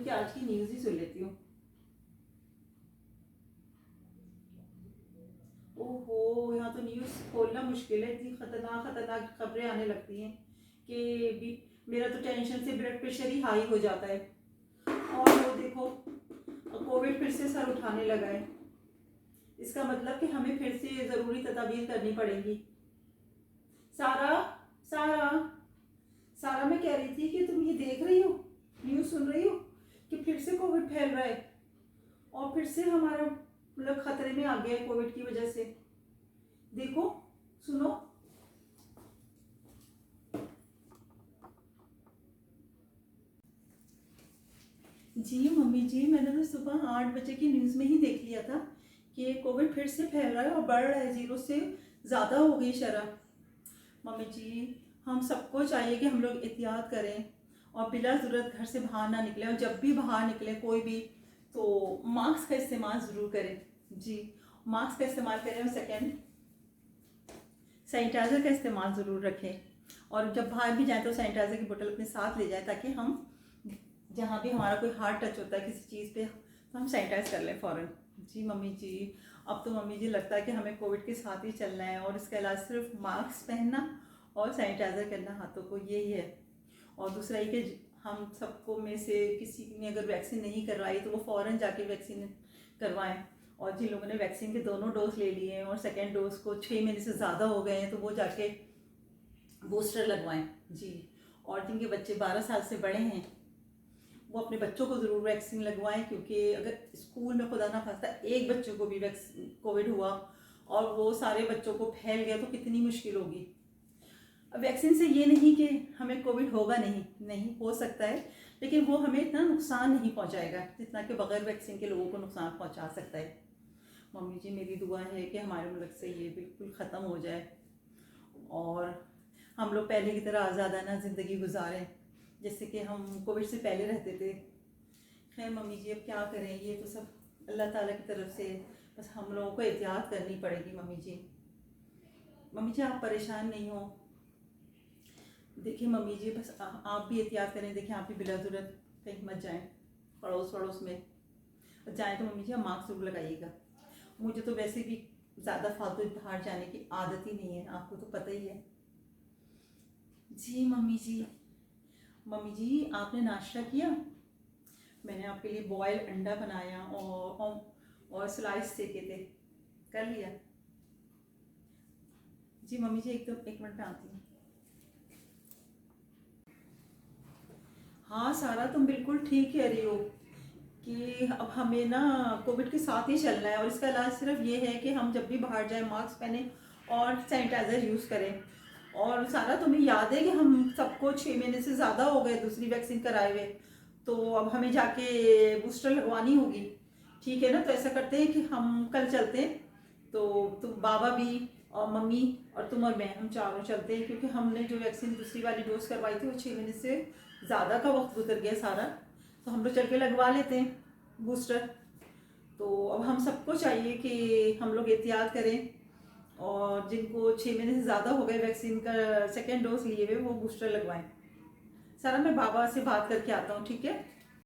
हूँ कि आज की न्यूज़ ही सुन लेती हूँ। ओहो, यहाँ तो न्यूज़ खोलना मुश्किल है, इतनी खतरनाक खतरनाक खबरें आने लगती हैं कि भी मेरा तो टेंशन से ब्लड प्रेशर ही हाई हो जाता है। और वो देखो, कोविड फिर से सर उठाने लगा है। इसका मतलब कि हमें फिर से ज़रूरी तदाबीर करनी पड़ेगी। सारा सारा सारा मैं कह रही थी कि तुम ये देख रही हो, न्यूज़ सुन रही हो कि फिर से कोविड फैल रहा है और फिर से हमारा मतलब खतरे में आ गया है कोविड की वजह से। देखो, सुनो। जी मम्मी जी, मैंने तो सुबह 8 बजे की न्यूज़ में ही देख लिया था कि कोविड फिर से फैल रहा है और बढ़ रहा है, 0 से ज़्यादा हो गई शरह। मम्मी जी, हम सबको चाहिए कि हम लोग एहतियात करें और बिला ज़रूरत घर से बाहर ना निकलें, और जब भी बाहर निकलें कोई भी, तो मास्क का इस्तेमाल ज़रूर करें। जी, मास्क का इस्तेमाल करें और सेकेंड, सैनिटाइज़र का इस्तेमाल ज़रूर रखें। और जब बाहर भी जाएँ तो सैनिटाइज़र की बोतल अपने साथ ले जाएँ, ताकि हम जहाँ भी हमारा कोई हार्ट टच होता है किसी चीज़ पे, तो हम सैनिटाइज़ कर लें फ़ौरन। जी मम्मी जी, अब तो मम्मी जी लगता है कि हमें कोविड के साथ ही चलना है, और इसका इलाज सिर्फ मास्क पहनना और सैनिटाइज़र करना हाथों को, यही है। और दूसरा ये कि हम सबको में से किसी ने अगर वैक्सीन नहीं करवाई तो वो फ़ौरन जाके वैक्सीन करवाएं। और जिन लोगों ने वैक्सीन के दोनों डोज ले लिए हैं और सेकेंड डोज को 6 महीने से ज़्यादा हो गए हैं, तो वो जाके बूस्टर लगवाएं। जी, और जिनके बच्चे 12 साल से बड़े हैं वो अपने बच्चों को ज़रूर वैक्सीन लगवाएं, क्योंकि अगर स्कूल में खुदा ना खास्ता एक बच्चों को भी कोविड हुआ और वो सारे बच्चों को फैल गया, तो कितनी मुश्किल होगी। अब वैक्सीन से ये नहीं कि हमें कोविड होगा नहीं, नहीं हो सकता है, लेकिन वो हमें इतना नुकसान नहीं पहुंचाएगा जितना कि बगैर वैक्सीन के लोगों को नुकसान पहुंचा सकता है। मम्मी जी, मेरी दुआ है कि हमारे मुल्क से ये बिल्कुल ख़त्म हो जाए और हम लोग पहले की तरह आज़ादाना ज़िंदगी गुजारें जैसे कि हम कोविड से पहले रहते थे। खैर मम्मी जी, अब क्या करें, ये तो सब अल्लाह ताला की तरफ से, बस हम लोगों को एहतियात करनी पड़ेगी। मम्मी जी, मम्मी जी आप परेशान नहीं हो। देखिए मम्मी जी, बस आप भी एहतियात करें। देखिए, आप भी बिला ज़रूरत कहीं मत जाएं, पड़ोस में जाएं तो मम्मी जी आप मास्क ज़रूर लगाइएगा। मुझे तो वैसे भी ज़्यादा फालतू बाहर जाने की आदत ही नहीं है, आपको तो पता ही है। जी मम्मी जी। मम्मी जी, आपने नाश्ता किया? मैंने आपके लिए बॉयल अंडा बनाया और स्लाइस सेके थे, कर लिया? जी मम्मी जी, एक मिनट में आती हूँ। हाँ सारा, तुम बिल्कुल ठीक कह रही हो कि अब हमें ना कोविड के साथ ही चलना है, और इसका इलाज सिर्फ ये है कि हम जब भी बाहर जाएं मास्क पहने और सैनिटाइज़र यूज़ करें। और सारा, तुम्हें याद है कि हम सबको 6 महीने से ज़्यादा हो गए दूसरी वैक्सीन कराए हुए, तो अब हमें जाके बूस्टर लगवानी होगी। ठीक है ना, तो ऐसा करते हैं कि हम कल चलते हैं, तो तुम बाबा भी और मम्मी और तुम और मैं, हम चारों चलते हैं, क्योंकि हमने जो वैक्सीन दूसरी वाली डोज करवाई थी वो 6 महीने से ज़्यादा का वक्त गुजर गया सारा, तो हम लोग चल के लगवा लेते हैं बूस्टर। तो अब हम सबको चाहिए कि हम लोग एहतियात करें, और जिनको 6 महीने से ज़्यादा हो गए वैक्सीन का सेकेंड डोज लिए हुए, वो बूस्टर लगवाएं। सारा, मैं बाबा से बात करके आता हूँ, ठीक है?